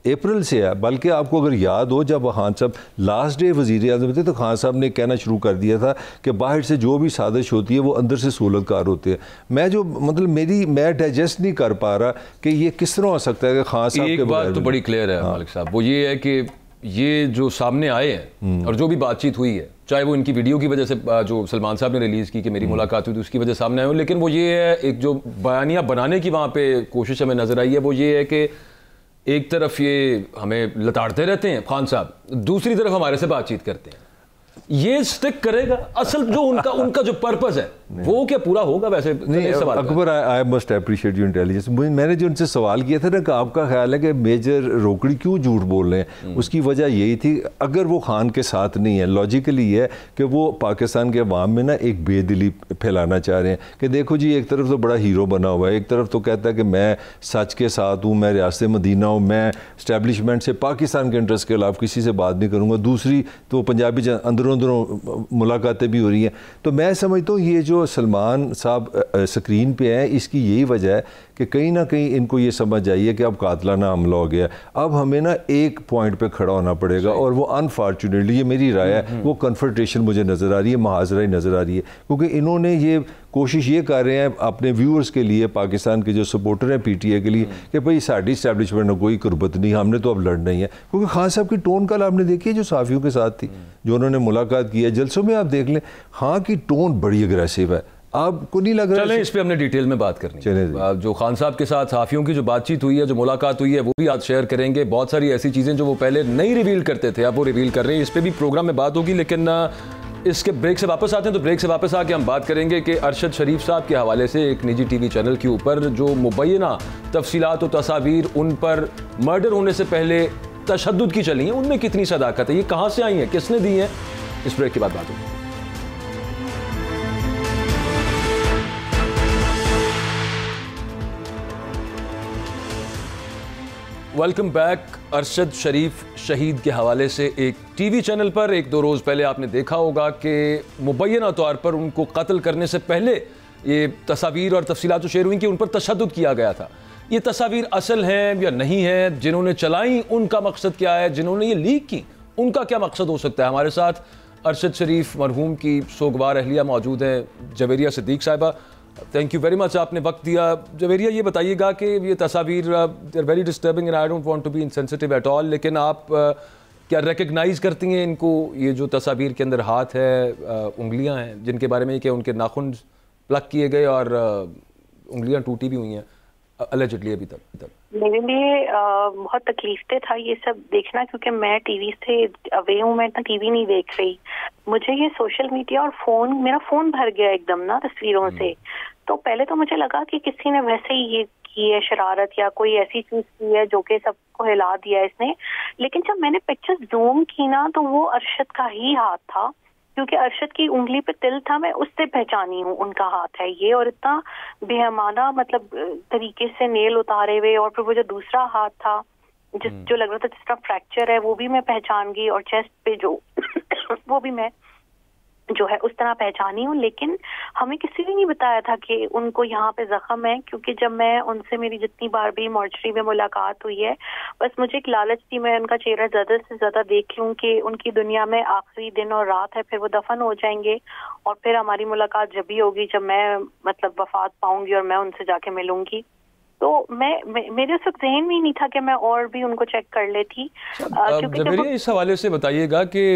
अप्रैल से है। बल्कि आपको अगर याद हो जब खान साहब लास्ट डे वज़ीर आज़म थे तो खान साहब ने कहना शुरू कर दिया था कि बाहर से जो भी साजिश होती है वो अंदर से सूलतकार होते हैं। मैं डाइजेस्ट नहीं कर पा रहा कि ये किस तरह हो सकता है कि खान साहब एक बात तो बड़ी क्लियर है मालिक साहब, वो ये है कि ये जो सामने आए हैं और जो भी बातचीत हुई है, चाहे वो इनकी वीडियो की वजह से जो सलमान साहब ने रिलीज़ की कि मेरी मुलाकात हुई थी उसकी वजह से सामने आए हो, लेकिन वो ये है एक जो बयानिया बनाने की वहाँ पे कोशिश हमें नज़र आई है वो ये है कि एक तरफ ये हमें लताड़ते रहते हैं खान साहब, दूसरी तरफ हमारे से बातचीत करते हैं। ये स्टिक करेगा? असल जो उनका जो पर्पस है वो क्या पूरा होगा? वैसे नहीं Akbar, I must appreciate your intelligence. मैंने जो उनसे सवाल किया था ना कि आपका ख्याल है कि मेजर रोकड़ी क्यों झूठ बोल रहे हैं, उसकी वजह यही थी, अगर वो खान के साथ नहीं है, लॉजिकली है कि वो पाकिस्तान के अवाम में ना एक बेदिली फैलाना चाह रहे हैं कि देखो जी एक तरफ तो बड़ा हीरो बना हुआ है, एक तरफ तो कहता है कि मैं सच के साथ हूँ, मैं रियासत मदीना हूँ, मैं इस्टेब्लिशमेंट से पाकिस्तान के इंटरेस्ट के खिलाफ किसी से बात नहीं करूँगा, दूसरी तो पंजाबी अंदरों मुलाकातें भी हो रही हैं। तो मैं समझता हूँ ये जो सलमान साहब स्क्रीन पे हैं इसकी यही वजह है कि कहीं ना कहीं इनको ये समझ आई है कि अब कातलाना हमला हो गया, अब हमें ना एक पॉइंट पे खड़ा होना पड़ेगा और वो अनफॉर्चुनेटली, ये मेरी राय है, वो कन्फ्रंटेशन मुझे नज़र आ रही है, मुहाजरा ही नज़र आ रही है, क्योंकि इन्होंने ये कोशिश ये कर रहे हैं अपने व्यूअर्स के लिए, पाकिस्तान के जो सपोर्टर हैं PTI के लिए कि भाई साड़ी इस्टेब्लिशमेंट में कोई कुर्बत नहीं, हमने तो अब लड़ना ही है। क्योंकि खान साहब की टोन कल आपने देखी है जो सहाफ़ियों के साथ थी, जो उन्होंने मुलाकात की है, जलसों में आप देख लें, हाँ की टोन बड़ी अग्रेसिव है। आपको नहीं लग रहा? चलें इस पे हमने डिटेल में बात करनी है। जो खान साहब के साथ सहाफ़ियों की जो बातचीत हुई है, जो मुलाकात हुई है, वो भी आज शेयर करेंगे। बहुत सारी ऐसी चीज़ें जो वो पहले नहीं रिवील करते थे अब वो रिवील कर रहे हैं, इस पर भी प्रोग्राम में बात होगी। लेकिन इसके ब्रेक से वापस आते हैं, तो ब्रेक से वापस आके हम बात करेंगे कि अरशद शरीफ साहब के हवाले से एक निजी TV चैनल के ऊपर जो मुबैना तफसीलात और तस्वीर उन पर मर्डर होने से पहले तशद्दुद की चली हैं, उनमें कितनी सदाकत है, ये कहाँ से आई हैं, किसने दी हैं, इस ब्रेक के बाद बात होगी। Welcome back. अरशद शरीफ शहीद के हवाले से एक TV चैनल पर 1-2 रोज़ पहले आपने देखा होगा कि मुबैना तौर पर उनको कत्ल करने से पहले ये तस्वीर और तफसीलात शेयर हुई कि उन पर तशद्दुद किया गया था। ये तस्वीर असल हैं या नहीं है, जिन्होंने चलाई उनका मकसद क्या है, जिन्होंने ये लीक की उनका क्या मकसद हो सकता है। हमारे साथ अरशद शरीफ मरहूम की सोगवार अहलिया मौजूद हैं, जवेरिया सिद्दीक साहिबा। थैंक यू वेरी मच, आपने वक्त दिया। जवेरिया, ये बताइएगा कि ये तस्वीर they very disturbing and I don't want to be insensitive at all, लेकिन आप क्या रिकग्नाइज करती हैं इनको, ये जो तस्वीर के अंदर हाथ है, उंगलियां हैं जिनके बारे में कि उनके नाखून प्लग किए गए और उंगलियां टूटी भी हुई हैं अलेजिडली अभी तक? मेरे लिए बहुत तकलीफ था ये सब देखना, क्योंकि मैं टीवी से अवे हूँ, मैं इतना टीवी नहीं देख रही। मुझे ये सोशल मीडिया और मेरा फोन भर गया एकदम ना तस्वीरों से। तो पहले तो मुझे लगा कि किसी ने वैसे ही ये की है शरारत या कोई ऐसी चीज की है जो कि सबको हिला दिया इसने। लेकिन जब मैंने पिक्चर जूम की ना तो वो अरशद का ही हाथ था, क्योंकि अरशद की उंगली पे तिल था, मैं उससे पहचानी हूँ उनका हाथ है ये। और इतना बेहमाना मतलब तरीके से नेल उतारे हुए, और फिर वो जो दूसरा हाथ था जो लग रहा था जिसका फ्रैक्चर है वो भी मैं पहचान गई, और चेस्ट पे जो वो भी मैं जो है उस तरह पहचानी हूँ। लेकिन हमें किसी ने नहीं बताया था कि उनको यहाँ पे जख्म है, क्योंकि जब मैं उनसे मेरी जितनी बार भी मॉर्चरी में मुलाकात हुई है, बस मुझे एक लालच थी मैं उनका चेहरा ज्यादा से ज्यादा देख लूँ कि उनकी दुनिया में आखिरी दिन और रात है, फिर वो दफन हो जाएंगे और फिर हमारी मुलाकात जब भी होगी जब मैं मतलब वफात पाऊंगी और मैं उनसे जाके मिलूंगी। तो मेरे उस वक्त जहन में ही नहीं था कि मैं और भी उनको चेक कर लेती। क्योंकि इस हवाले से बताइएगा कि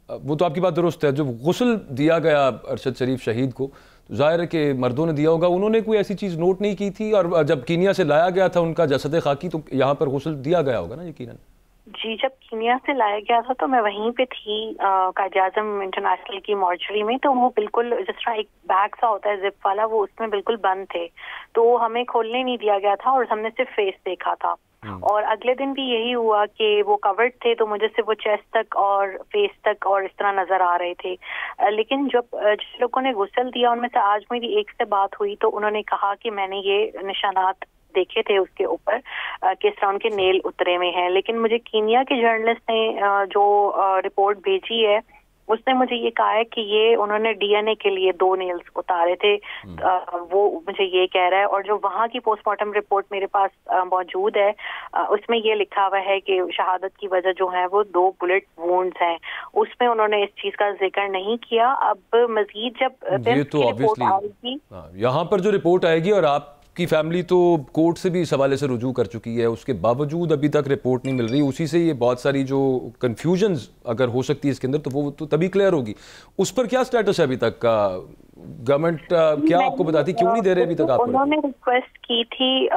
वो तो आपकी बात दुरुस्त है, जब गुस्ल दिया गया अरशद शरीफ शहीद को, तो जाहिर है कि मर्दों ने दिया होगा, उन्होंने कोई ऐसी चीज़ नोट नहीं की थी। और जब कीनिया से लाया गया था उनका जसद खाकी, तो यहाँ पर गुस्ल दिया गया होगा ना यकीनन? जी, जब कीनिया से लाया गया था तो मैं वहीं पे थी कायद-ए-आज़म इंटरनेशनल की मॉर्चरी में। तो वो बिल्कुल जिस तरह एक बैग सा होता है जिप वाला, वो उसमें बिल्कुल बंद थे, तो हमें खोलने नहीं दिया गया था और हमने सिर्फ फेस देखा था। और अगले दिन भी यही हुआ कि वो कवर्ड थे, तो मुझे सिर्फ वो चेस्ट तक और फेस तक और इस तरह नजर आ रहे थे। लेकिन जब जिन लोगों ने गुस्ल दिया उनमें से आज मेरी एक से बात हुई तो उन्होंने कहा कि मैंने ये निशानात देखे थे उसके ऊपर किस तरह उनके नेल उतरे हुए हैं, लेकिन मुझे कीनिया के जर्नलिस्ट ने जो रिपोर्ट भेजी है उसने मुझे ये कहा है कि ये उन्होंने डीएनए के लिए 2 नेल्स उतारे थे, वो मुझे ये कह रहा है। और जो वहाँ की पोस्टमार्टम रिपोर्ट मेरे पास मौजूद है उसमें ये लिखा हुआ है कि शहादत की वजह जो है वो 2 बुलेट वुंड्स हैं, उसमें उन्होंने इस चीज का जिक्र नहीं किया। अब मजीद जब ये तो ऑब्वियसली यहाँ पर जो रिपोर्ट आएगी, और आपकी फैमिली तो कोर्ट से भी इस हवाले से रुजू कर चुकी है, उसके बावजूद अभी तक रिपोर्ट नहीं मिल रही, उसी से ये बहुत सारी जो कन्फ्यूजन्स अगर हो सकती है इसके अंदर तो वो तो तभी क्लियर होगी। उस पर क्या स्टेटस है अभी तक का? गवर्नमेंट क्या आपको बताती, क्यों नहीं दे रहे अभी तक आपको? उन्होंने रिक्वेस्ट की थी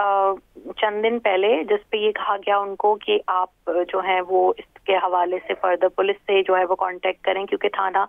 चंद दिन पहले, जिसपे ये कहा गया उनको कि आप जो है वो इसके हवाले से फर्दर पुलिस से जो है वो कांटेक्ट करें, क्योंकि थाना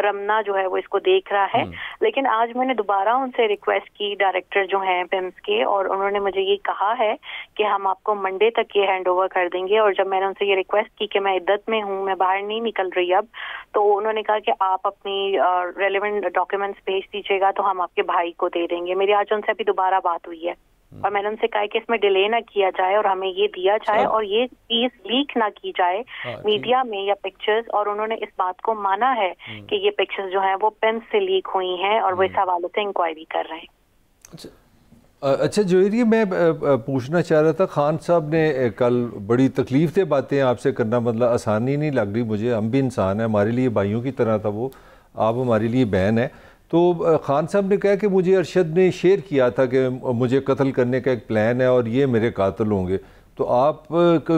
रमना जो है वो इसको देख रहा है। लेकिन आज मैंने दोबारा उनसे रिक्वेस्ट की, डायरेक्टर जो हैं पिम्स के, और उन्होंने मुझे ये कहा है कि हम आपको मंडे तक ये हैंड ओवर कर देंगे। और जब मैंने उनसे ये रिक्वेस्ट की कि मैं इद्दत में हूँ, मैं बाहर नहीं निकल रही अब, तो उन्होंने कहा कि आप अपनी रेलेवेंट डॉक्यूमेंट्स भेज दीजिएगा तो हम आपके भाई को दे देंगे। मेरी आज उनसे अभी दोबारा बात हुई है और मैंने उनसे कहा कि इसमें डिले ना किया जाए और हमें ये दिया जाए और ये चीज लीक ना की जाए मीडिया में या पिक्चर्स। और उन्होंने इस बात को माना है कि ये पिक्चर्स जो हैं वो पेन से लीक हुई हैं और वो इस हवाले से इंक्वायरी कर रहे हैं। अच्छा जोहर, ये मैं पूछना चाह रहा था, खान साहब ने कल बड़ी तकलीफ दे बातें आपसे करना, मतलब आसानी नहीं लग रही मुझे, हम भी इंसान हैं, हमारे लिए भाइयों की तरह था वो, आप हमारे लिए बहन है। तो खान साहब ने कहा कि मुझे अरशद ने शेयर किया था कि मुझे कत्ल करने का एक प्लान है और ये मेरे कातिल होंगे। तो आप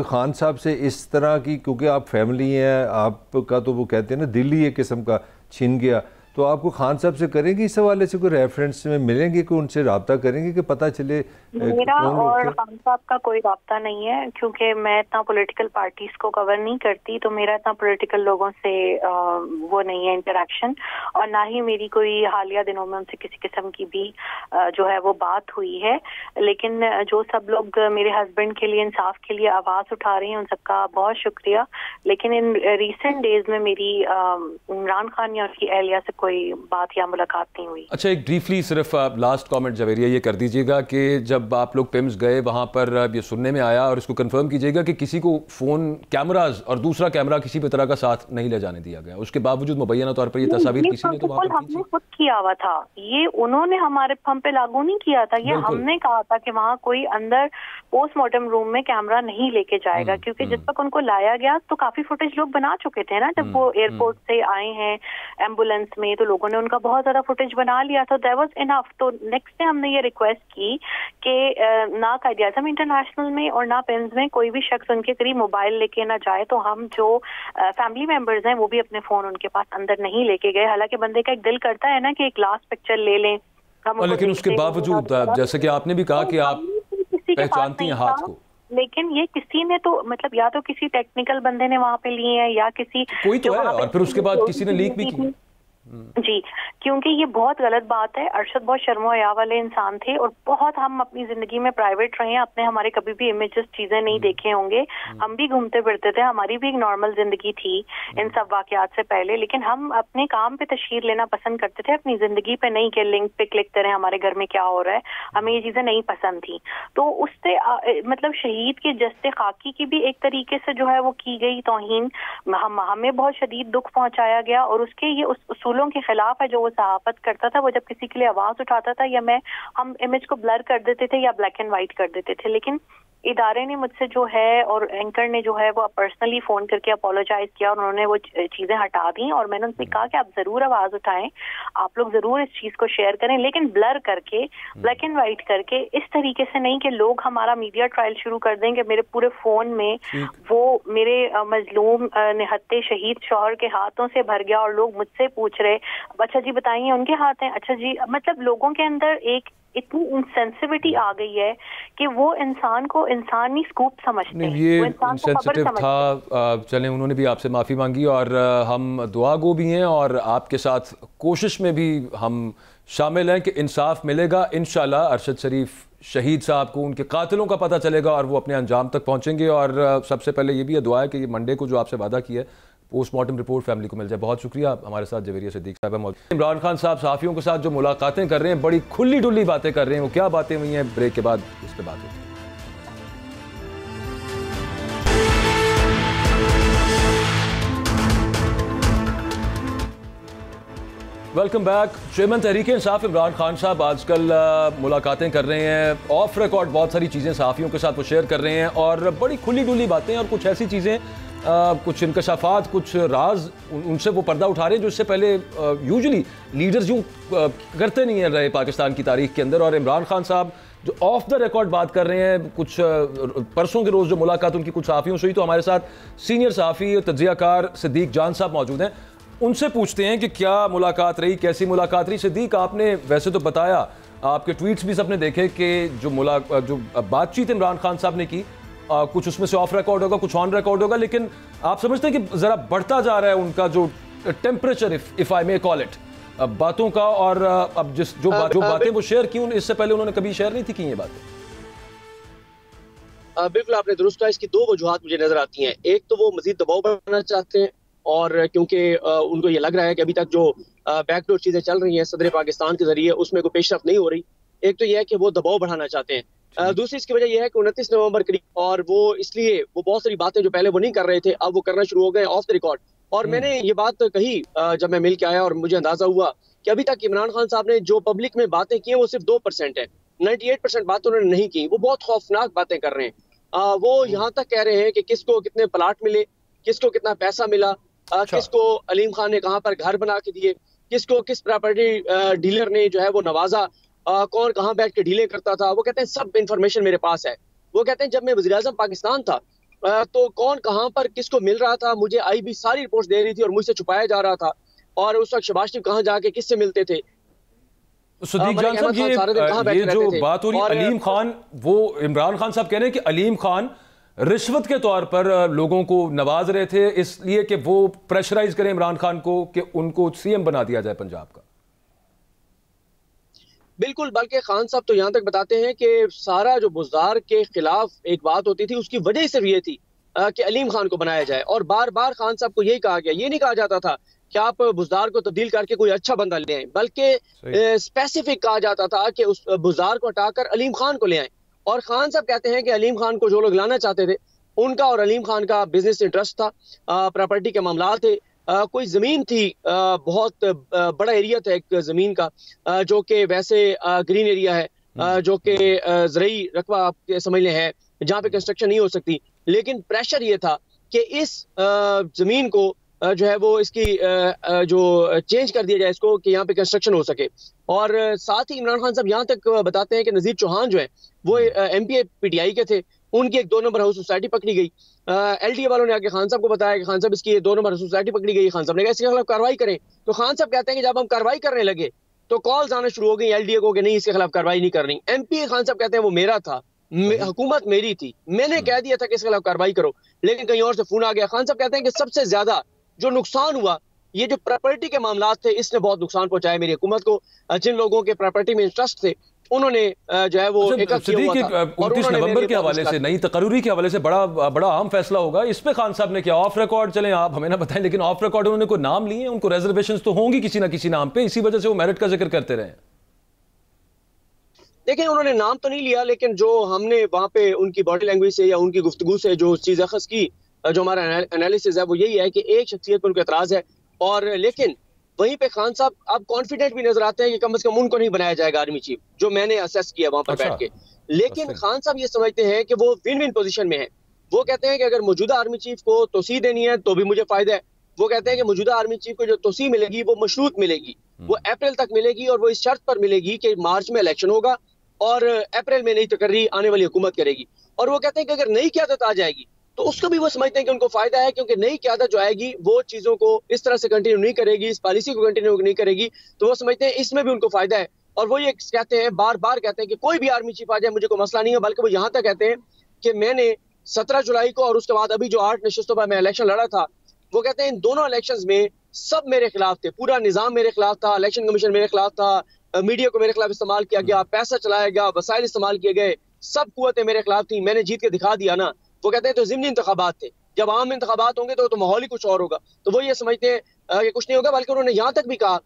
खान साहब से इस तरह की, क्योंकि आप फैमिली हैं, आपका तो वो कहते हैं ना दिल ही एक किस्म का छिन गया, तो आपको खान साहब से करेंगे इस हवाले से कोई रेफरेंस में मिलेंगे, कोई उनसे रब्ता करेंगे कि पता चले? मेरा और खान साहब का कोई रब्ता नहीं है, क्योंकि मैं इतना पॉलिटिकल पार्टीज को कवर नहीं करती, तो मेरा इतना पॉलिटिकल लोगों से वो नहीं है इंटरेक्शन, और ना ही मेरी कोई हालिया दिनों में उनसे किसी किस्म की भी जो है वो बात हुई है। लेकिन जो सब लोग मेरे हस्बैंड के लिए, इंसाफ के लिए आवाज उठा रही हैं, उन सबका बहुत शुक्रिया। लेकिन इन रिसेंट डेज में मेरी इमरान खान या उसकी एहलिया से कोई बात या मुलाकात नहीं हुई। अच्छा, एक ब्रीफली सिर्फ लास्ट कमेंट जवेरिया ये कर दीजिएगा कि जब आप लोग पिम्स गए वहाँ पर ये सुनने में आया, और इसको कंफर्म कीजिएगा कि किसी को फ़ोन कैमराज और दूसरा कैमरा किसी भी तरह का साथ नहीं ले जाने दिया गया, उसके बावजूद मुबैना तौर पर ये तस्वीर किसी ने तो वहाँ पर हमने खुद किया हुआ था, ये उन्होंने हमारे हम पे लागू नहीं किया था, ये हमने कहा था कि वहाँ कोई अंदर पोस्टमार्टम रूम में कैमरा नहीं लेके जाएगा, क्योंकि जिस तक उनको लाया गया तो काफी फुटेज लोग बना चुके थे ना, जब वो एयरपोर्ट से आए हैं एम्बुलेंस में, तो लोगों ने उनका बहुत ज्यादा फुटेज बना लिया था, दैट वाज इनफ। तो नेक्स्ट डे हमने ये रिक्वेस्ट की कि ना कायद-ए-आज़म इंटरनेशनल में और ना पिम्स में कोई भी शख्स उनके करीब मोबाइल लेके ना जाए। तो हम जो फैमिली मेंबर्स हैं वो भी अपने फोन उनके पास अंदर नहीं लेके गए। हालांकि बंदे का एक दिल करता है ना कि एक लास्ट पिक्चर ले लें, लेकिन उसके बावजूद जैसे कि आपने भी कहा कि आप पहचानती हैं हाथ को, लेकिन ये किसी ने तो मतलब या तो किसी टेक्निकल बंदे ने वहाँ पे लिए हैं या किसी कोई तो है, और फिर उसके बाद किसी ने लीक भी की जी, क्योंकि ये बहुत गलत बात है। अरशद बहुत शर्मो हया वाले इंसान थे और बहुत हम अपनी जिंदगी में प्राइवेट रहे हैं, अपने हमारे कभी भी इमेजेस चीजें नहीं देखे होंगे, हम भी घूमते फिरते थे, हमारी भी एक नॉर्मल जिंदगी थी इन सब वाकयात से पहले, लेकिन हम अपने काम पे तशहीर लेना पसंद करते थे, अपनी जिंदगी पे नहीं कि लिंक पे क्लिक करें हमारे घर में क्या हो रहा है, हमें ये चीजें नहीं पसंद थी। तो उससे मतलब शहीद के जस्ते खाकी की भी एक तरीके से जो है वो की गई तौहीन, हमें बहुत शदीद दुख पहुंचाया गया, और उसके ये उस उसूलों के खिलाफ है जो वो सहाफत करता था। वो जब किसी के लिए आवाज उठाता था या हम इमेज को ब्लर कर देते थे या ब्लैक एंड व्हाइट कर देते थे, लेकिन इदारे ने मुझसे जो है और एंकर ने जो है वो पर्सनली फोन करके अपोलोजाइज किया और उन्होंने वो चीजें हटा दी, और मैंने उनसे कहा कि आप जरूर आवाज उठाएं, आप लोग जरूर इस चीज को शेयर करें, लेकिन ब्लर करके, ब्लैक एंड व्हाइट करके, इस तरीके से नहीं कि लोग हमारा मीडिया ट्रायल शुरू कर दें कि मेरे पूरे फोन में वो मेरे मजलूम निहत्ते शहीद शौहर के हाथों से भर गया और लोग मुझसे पूछ रहे अच्छा जी बताइए उनके हाथ हैं, अच्छा जी, मतलब लोगों के अंदर एक इतनी इंसेंसिटिविटी आ गई है कि वो इंसान को इंसानी स्कूप समझते हैं। ये इंसेंसिटिव था, चलें, उन्होंने भी आपसे माफ़ी मांगी और हम दुआ गो भी हैं और आपके साथ कोशिश में भी हम शामिल हैं कि इंसाफ मिलेगा इंशाल्लाह। अरशद शरीफ शहीद साहब को उनके कातिलों का पता चलेगा और वो अपने अंजाम तक पहुँचेंगे। और सबसे पहले ये भी दुआ है कि मंडे को जो आपसे वादा किया है पोस्टमार्टम रिपोर्ट फैमिली को मिल जाए। बहुत शुक्रिया। हमारे साथ जवेरिया सिद्दीक साहब हैं। इमरान खान साहब सहाफ़ियों के साथ जो मुलाकातें कर रहे हैं, बड़ी खुली डुली बातें कर रहे हैं, वो क्या बातें हुई हैं, ब्रेक के बाद इस पर बात होती है। Welcome back. Chairman Tehreek Insaf Imran Khan साहब आजकल मुलाकातें कर रहे हैं, ऑफ रिकॉर्ड बहुत सारी चीज़ें सहाफ़ियों के साथ वो शेयर कर रहे हैं और बड़ी खुली डुली बातें और कुछ ऐसी चीज़ें, कुछ इंकशाफात, कुछ राज उनसे वो पर्दा उठा रहे हैं जो इससे पहले यूजुअली लीडर्स यूँ करते नहीं हैं रहे पाकिस्तान की तारीख के अंदर। और इमरान खान साहब जो ऑफ द रिकॉर्ड बात कर रहे हैं, कुछ परसों के रोज़ जो मुलाकात उनकी कुछ सहाफ़ियों से हुई, तो हमारे साथ सीनियर सहाफ़ी तज्ज़ियाकार सिद्दीक जान साहब मौजूद हैं। उनसे पूछते हैं कि क्या मुलाकात रही, कैसी मुलाकात रही। सिद्दीक, आपने वैसे तो बताया, आपके ट्वीट्स भी सबने देखे कि जो बातचीत इमरान खान साहब ने की, कुछ उसमें से ऑफ रिकॉर्ड होगा, कुछ ऑन रिकॉर्ड होगा, लेकिन आप समझते हैं कि ज़रा बढ़ता जा रहा है उनका जो temperature, if I may call it, बातों का। और अब जो बातें वो शेयर की, इससे पहले उन्होंने कभी शेयर नहीं थी की ये बातें। बिल्कुल आपने दुरुस्त कहा। इसकी दो वजूहात मुझे नजर आती हैं। एक तो वो मजीद दबाव बढ़ाना चाहते हैं, और क्योंकि उनको ये लग रहा है कि अभी तक जो बैकडोर चीजें चल रही हैं सदर पाकिस्तान के जरिए, उसमें कोई पेशरफ नहीं हो रही। एक तो यह है कि वो दबाव बढ़ाना चाहते हैं। दूसरी इसकी वजह यह है कि 29 नवंबर करीब, और वो इसलिए वो बहुत सारी बातें जो पहले वो नहीं कर रहे थे अब वो करना शुरू हो गए ऑफ द रिकॉर्ड। और मैंने ये बात कही जब मैं मिल के आया, और मुझे अंदाजा हुआ कि अभी तक इमरान खान साहब ने जो पब्लिक में बातें की हैं वो सिर्फ 2% है। 98% बात उन्होंने नहीं की। वो बहुत खौफनाक बातें कर रहे हैं। वो यहाँ तक कह रहे हैं कि किसको कितने प्लाट मिले, किसको कितना पैसा मिला, किसको अलीम खान ने कहां पर घर बना के दिए, किसको किस प्रॉपर्टी डीलर ने जो है वो नवाजा, कौन कहां बैठ के डीलें करता था। वो कहते हैं सब इंफॉर्मेशन मेरे पास है। वो कहते हैं जब मैं वज़ीर आज़म पाकिस्तान था तो कौन कहां पर किसको मिल रहा था, मुझे आईबी सारी रिपोर्ट दे रही थी और मुझसे छुपाया जा रहा था। और उस वक्त शहबाज शरीफ कहां जाके किससे मिलते थे। सिद्दीक जान साहब, ये जो बात हो रही है अलीम खान, वो इमरान खान साहब कह रहे हैं कि अलीम खान रिश्वत के तौर पर लोगों को नवाज रहे थे, इसलिए कि वो प्रेशराइज करें इमरान खान को कि उनको सीएम बना दिया जाए पंजाब का। बिल्कुल, बल्कि खान साहब तो यहाँ तक बताते हैं कि सारा जो बुज़दार के खिलाफ एक बात होती थी, उसकी वजह सिर्फ ये थी कि अलीम खान को बनाया जाए। और बार बार खान साहब को यही कहा गया, ये नहीं कहा जाता था कि आप बुज़दार को तब्दील करके कोई अच्छा बंदा ले आए, बल्कि स्पेसिफिक कहा जाता था कि उस बुज़दार को हटाकर अलीम खान को ले आए। और खान साहब कहते हैं कि अलीम खान को जो लोग लाना चाहते थे, उनका और अलीम खान का बिजनेस इंटरेस्ट था, प्रॉपर्टी के मामला थे, कोई जमीन थी, बहुत बड़ा एरिया था एक जमीन का, जो कि वैसे ग्रीन एरिया है, जो कि ज़रई रकबा आप समझ लें है, जहाँ पे कंस्ट्रक्शन नहीं हो सकती। लेकिन प्रेशर ये था कि इस जमीन को जो है वो इसकी जो चेंज कर दिया जाए इसको, कि यहाँ पे कंस्ट्रक्शन हो सके। और साथ ही इमरान खान साहब यहाँ तक बताते हैं कि नज़ीर चौहान जो है वो एमपीए पीटीआई के थे, उनकी एक 2 नंबर हाउस सोसाइटी पकड़ी गई। एलडीए वालों ने आके खान साहब को बताया कि खान साहब इसकी 2 नंबर सोसाइटी पकड़ी गई। खान साहब ने कहा इसके खिलाफ कार्रवाई करें। तो खान साहब कहते हैं कि जब हम कार्रवाई करने लगे तो कॉल्स आना शुरू हो गई एलडीए को कि नहीं, इसके खिलाफ कार्रवाई नहीं करनी। एमपी खान साहब कहते हैं वो मेरा था, हुकूमत मेरी थी, मैंने कह दिया था कि इसके खिलाफ कार्रवाई करो, लेकिन कहीं और से फोन आ गया। खान साहब कहते हैं कि सबसे ज्यादा जो नुकसान हुआ ये जो प्रॉपर्टी के मामला थे, इसने बहुत नुकसान पहुंचाया मेरी हुकूमत को। जिन लोगों के प्रॉपर्टी में इंटरेस्ट थे उन्होंने जो है वो 29 नवंबर के हवाले से, नई तकरीरी के हवाले से बड़ा अहम फैसला होगा। इस पे खान साहब ने क्या ऑफ रिकॉर्ड, चलें आप हमें ना बताएं, लेकिन ऑफ रिकॉर्ड उन्होंने कोई नाम लिए, उनको रिजर्वेशंस तो होंगी किसी ना किसी नाम पे, इसी वजह से वो मेरिट का जिक्र करते रहे। देखिए उन्होंने नाम तो नहीं लिया, लेकिन जो हमने वहां पे उनकी बॉडी लैंग्वेज से या उनकी गुफ्तगू से जो चीज अखज़ की, जो हमारा एनालिसिस है वो यही है कि एक शख्सियत पर उनको एतराज है। और लेकिन वहीं पे खान साहब अब कॉन्फिडेंट भी नजर आते हैं कि कम से कम उनको नहीं बनाया जाएगा आर्मी चीफ, जो मैंने असेस किया वहां पर बैठ के। लेकिन खान साहब ये समझते हैं कि वो विन विन पोजीशन में है। वो कहते हैं कि अगर मौजूदा आर्मी चीफ को तोसी देनी है तो भी मुझे फायदा है। वो कहते हैं कि मौजूदा आर्मी चीफ को जो तोसी मिलेगी वो मशरूत मिलेगी, वो अप्रैल तक मिलेगी, और वो इस शर्त पर मिलेगी कि मार्च में इलेक्शन होगा और अप्रैल में नई तकर्री आने वाली हुकूमत करेगी। और वो कहते हैं कि अगर नई क़यादत आ जाएगी तो उसको भी वो समझते हैं कि उनको फायदा है, क्योंकि नई क़यादत जो आएगी वो चीजों को इस तरह से कंटिन्यू नहीं करेगी, इस पॉलिसी को कंटिन्यू नहीं करेगी, तो वो समझते हैं इसमें भी उनको फायदा है। और वो ये कहते हैं, बार बार कहते हैं कि कोई भी आर्मी चीफ आ जाए मुझे कोई मसला नहीं है, बल्कि वो यहाँ तक कहते हैं कि मैंने 17 जुलाई को और उसके बाद अभी जो 8 नशिस्तों पर मैं इलेक्शन लड़ा था, वो कहते हैं इन दोनों इलेक्शन में सब मेरे खिलाफ थे, पूरा निजाम मेरे खिलाफ था, इलेक्शन कमीशन मेरे खिलाफ था, मीडिया को मेरे खिलाफ इस्तेमाल किया गया, पैसा चलाया गया, वसाइल इस्तेमाल किए गए, सब कुव्वतें मेरे खिलाफ थी, मैंने जीत के दिखा दिया ना। वो कहते हैं तो ज़िमनी इंतखाबात थे, जब आम इंतखाबात होंगे तो माहौल ही कुछ और होगा। तो वो ये समझते हैं कि कुछ नहीं होगा, बल्कि उन्होंने यहाँ तक भी कहा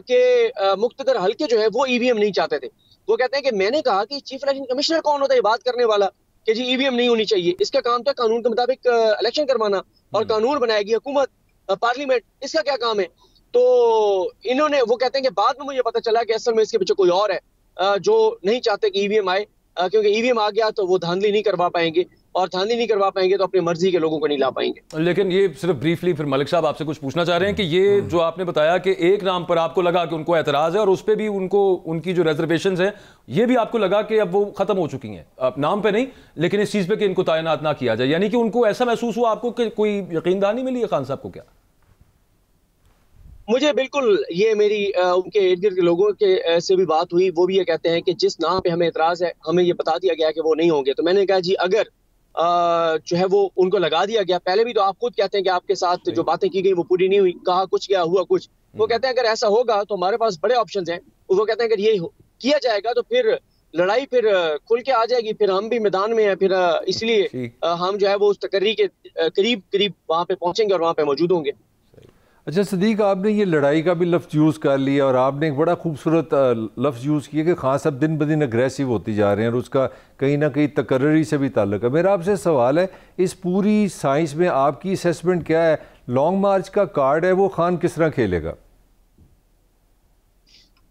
कि मुख्तदर हल्के जो है वो ईवीएम नहीं चाहते थे। वो कहते हैं कि मैंने कहा कि चीफ इलेक्शन कमिश्नर कौन होता है बात करने वाला कि जी ईवीएम नहीं होनी चाहिए, इसका काम था कानून के मुताबिक इलेक्शन करवाना, और कानून बनाएगी हुकूमत, पार्लियामेंट, इसका क्या काम है। तो इन्होंने, वो कहते हैं कि बाद में मुझे पता चला कि असल में इसके पीछे कोई और है जो नहीं चाहते कि ईवीएम आए, क्योंकि ईवीएम आ गया तो वो धांधली नहीं करवा पाएंगे, और धांधली नहीं करवा पाएंगे तो अपनी मर्जी के लोगों को नहीं ला पाएंगे। लेकिन ये सिर्फ ब्रीफली, फिर मलिक साहब आपसे कुछ पूछना चाह रहे हैं कि ये जो आपने बताया कि एक नाम पर आपको लगा कि उनको एतराज़ है और उस पर भी उनको उनकी जो रिजर्वेशंस हैं ये भी आपको लगा कि अब वो खत्म हो चुकी हैं, अब नाम पे नहीं लेकिन इस चीज़ पे कि इनको तैनात ना किया जाए, यानी कि उनको ऐसा महसूस हुआ आपको कि कोई यकीनदानी मिली है खान साहब को? क्या मुझे बिल्कुल ये मेरी उनके इर्द गिर्द के लोगों के से भी बात हुई, वो भी ये कहते हैं कि जिस नाम पे हमें एतराज़ है हमें ये बता दिया गया कि वो नहीं होंगे। तो मैंने कहा जी अगर जो है वो उनको लगा दिया गया, पहले भी तो आप खुद कहते हैं कि आपके साथ जो बातें की गई वो पूरी नहीं हुई, कहा कुछ गया हुआ कुछ, वो कहते हैं अगर ऐसा होगा तो हमारे पास बड़े ऑप्शंस हैं। वो कहते हैं अगर ये किया जाएगा तो फिर लड़ाई फिर खुल के आ जाएगी, फिर हम भी मैदान में हैं, फिर इसलिए हम जो है वो उस तकर्री के करीब करीब वहाँ पे पहुंचेंगे और वहाँ पे मौजूद होंगे। अच्छा सदीक, आपने ये लड़ाई का भी लफ्ज़ यूज़ कर लिया और आपने एक बड़ा खूबसूरत लफ्ज़ यूज़ किया कि खान साहब दिन ब दिन अग्रेसिव होती जा रहे हैं और उसका कहीं ना कहीं तकर्री से भी ताल्लुक़ है। मेरा आपसे सवाल है, इस पूरी साइंस में आपकी असेसमेंट क्या है? लॉन्ग मार्च का कार्ड है वो खान किस तरह खेलेगा?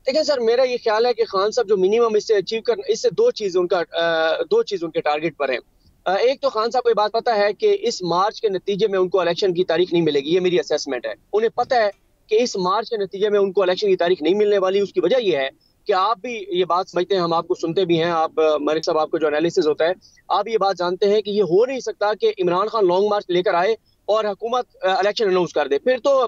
देखिए सर, मेरा ये ख्याल है कि खान साहब जो मिनिमम इससे अचीव कर, इससे दो चीज़ उनके टारगेट पर हैं। एक तो खान साहब को ये बात पता है कि इस मार्च के नतीजे में उनको इलेक्शन की तारीख नहीं मिलेगी, ये मेरी असेसमेंट है। उन्हें पता है कि इस मार्च के नतीजे में उनको इलेक्शन की तारीख नहीं मिलने वाली। उसकी वजह यह है कि आप भी ये बात समझते हैं, हम आपको सुनते भी हैं, आप मलिक साहब आपको जो एनालिसिस होता है आप ये बात जानते हैं कि ये हो नहीं सकता कि इमरान खान लॉन्ग मार्च लेकर आए और हुकूमत इलेक्शन अनाउंस कर दे, फिर तो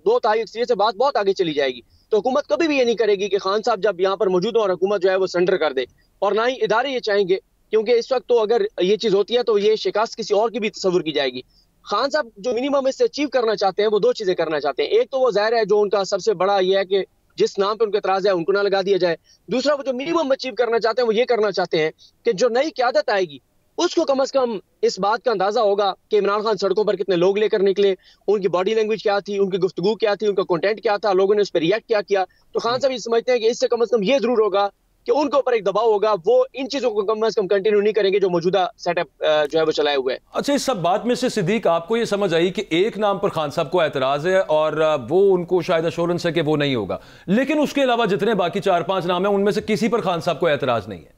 2 तारीख से बात बहुत आगे चली जाएगी। तो हुकूमत कभी भी ये नहीं करेगी कि खान साहब जब यहाँ पर मौजूद हो और हुकूमत जो है वो सरेंडर कर दे, और ना ही इदारे ये चाहेंगे, क्योंकि इस वक्त तो अगर ये चीज होती है तो ये शिकस्त किसी और की भी तस्वुर की जाएगी। खान साहब जो मिनिमम इससे अचीव करना चाहते हैं वो 2 चीजें करना चाहते हैं। एक तो वो जाहिर है जो उनका सबसे बड़ा ये है कि जिस नाम पे उनका एतराज है उनको ना लगा दिया जाए। दूसरा वो जो मिनिमम अचीव करना चाहते हैं वो ये करना चाहते हैं कि जो नई क़यादत आएगी उसको कम से कम इस बात का अंदाजा होगा कि इमरान खान सड़कों पर कितने लोग लेकर निकले, उनकी बॉडी लैंग्वेज क्या थी, उनकी गुफ्तगू क्या थी, उनका कंटेंट क्या था, लोगों ने उस पर रिएक्ट क्या किया। तो खान साहब ये समझते हैं कि इससे कम से कम ये जरूर होगा कि उनके ऊपर एक दबाव होगा, वो इन चीजों को कम से कम कंटिन्यू नहीं करेंगे जो मौजूदा सेटअप जो है वो चलाए हुए हैं। अच्छा, इस सब बात में से सिद्दीक आपको ये समझ आई कि एक नाम पर खान साहब को एतराज है और वो उनको शायद एश्योरेंस है कि वो नहीं होगा, लेकिन उसके अलावा जितने बाकी 4-5 नाम है उनमें से किसी पर खान साहब को एतराज नहीं है?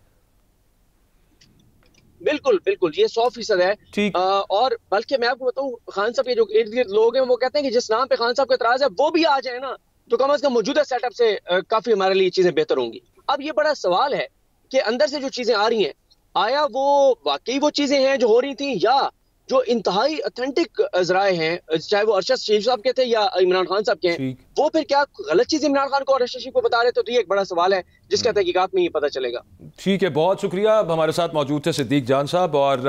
बिल्कुल बिल्कुल, ये 100% है। ठीक। और बल्कि मैं आपको बताऊं, खान साहब के जो इर्द गिर्द लोग हैं वो कहते हैं कि जिस नाम पे खान साहब का एतराज है वो भी आ जाए ना तो कम से कम मौजूदा सेटअप से काफी हमारे लिए चीजें बेहतर होंगी। अब ये बड़ा सवाल है कि अंदर से जो चीजें आ रही हैं, आया वो वाकई वो चीजें हैं जो हो रही थी, या जो इंतहाई ऑथेंटिक जराए हैं, चाहे वो अरशद शरीफ साहब के थे या इमरान खान साहब के हैं, वो फिर क्या गलत चीज इमरान खान को और अरशद शरीफ को बता रहे थे? तो ये एक बड़ा सवाल है जिसका तहकीकात में ये पता चलेगा। ठीक है, बहुत शुक्रिया। हमारे साथ मौजूद थे सिद्दीक जान साहब और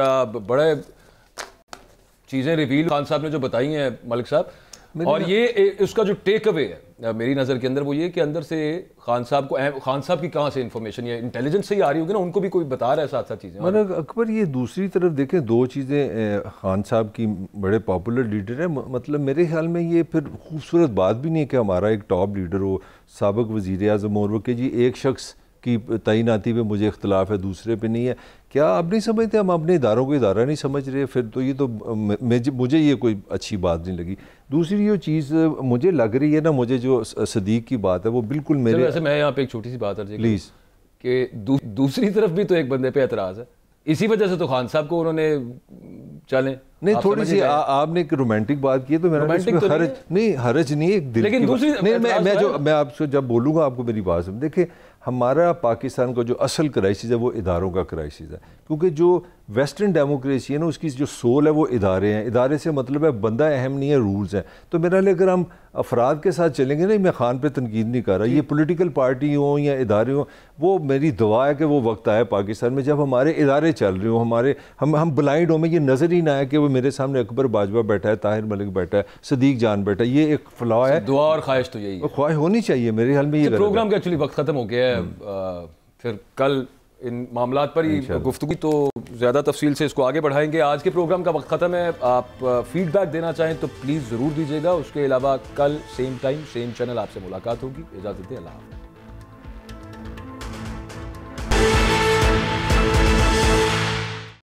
बड़े चीज़ें रिवील खान साहब ने जो बताई हैं मलिक साहब, और ये उसका जो टेक अवे है मेरी नज़र के अंदर वो ये कि अंदर से खान साहब की कहाँ से इंफॉर्मेशन, ये इंटेलिजेंस से ही आ रही होगी ना, उनको भी कोई बता रहा है साथ साथ चीज़ें। मतलब अकबर, ये दूसरी तरफ देखें, 2 चीज़ें, खान साहब की बड़े पॉपुलर लीडर है, मतलब मेरे ख्याल में ये फिर खूबसूरत बात भी नहीं है कि हमारा एक टॉप लीडर हो, साबिक़ वज़ीर आज़म, और वो कि जी एक शख्स की तैनाती पे मुझे इख्तलाफ है दूसरे पे नहीं है। क्या आप नहीं समझते हम अपने इदारों को इदारा नहीं समझ रहे? फिर तो ये तो मुझे ये कोई अच्छी बात नहीं लगी। दूसरी जो चीज़ मुझे लग रही है ना, मुझे जो सदीक की बात है वो बिल्कुल मेरे, वैसे मैं यहाँ पे एक छोटी सी बात अर्ज प्लीज़, कि दूसरी तरफ भी तो एक बंदे पे एतराज़ है, इसी वजह से तो खान साहब को उन्होंने चलें नहीं थोड़ी सी आपने एक रोमांटिक बात की है तो मेरा हरज नहीं, एक दिल लेकिन दूसरी नहीं, मैं आपसे जब बोलूँगा आपको मेरी बात समझ। देखिए, हमारा पाकिस्तान का जो असल क्राइसिस है वो इदारों का क्राइसिस है, क्योंकि जो वेस्टर्न डेमोक्रेसी है ना उसकी जो सोल है वो इदारे हैं। इदारे से मतलब है बंदा अहम नहीं है, रूल्स हैं। तो मेरा लिए अगर हम अफराद के साथ चलेंगे, नहीं मैं खान पे तनकीद नहीं कर रहा, ये पॉलिटिकल पार्टी हो या इदारे हों, वो मेरी दुआ है कि वो वक्त आए पाकिस्तान में जब हमारे इदारे चल रहे हो, हम ब्लाइंड हो, में ये नज़र ही ना आए कि वो मेरे सामने अकबर बाजवा बैठा है, ताहिर मलिक बैठा है, सदीक जान बैठा है। ये एक फ्लॉ है। दुआ और ख्वाहिश तो यही है, ख्वाहिश होनी चाहिए मेरे ख्याल में। ये प्रोग्राम का एक्चुअली वक्त ख़त्म हो गया है, फिर कल इन मामलात पर ही गुफ्तगू, तो ज़्यादा तफसील से इसको आगे बढ़ाएंगे। आज के प्रोग्राम का वक्त ख़त्म है। आप फीडबैक देना चाहें तो प्लीज़ ज़रूर दीजिएगा। उसके अलावा कल सेम टाइम सेम चैनल आपसे मुलाकात होगी। इजाज़त दें, अल्लाह हाफ़िज़।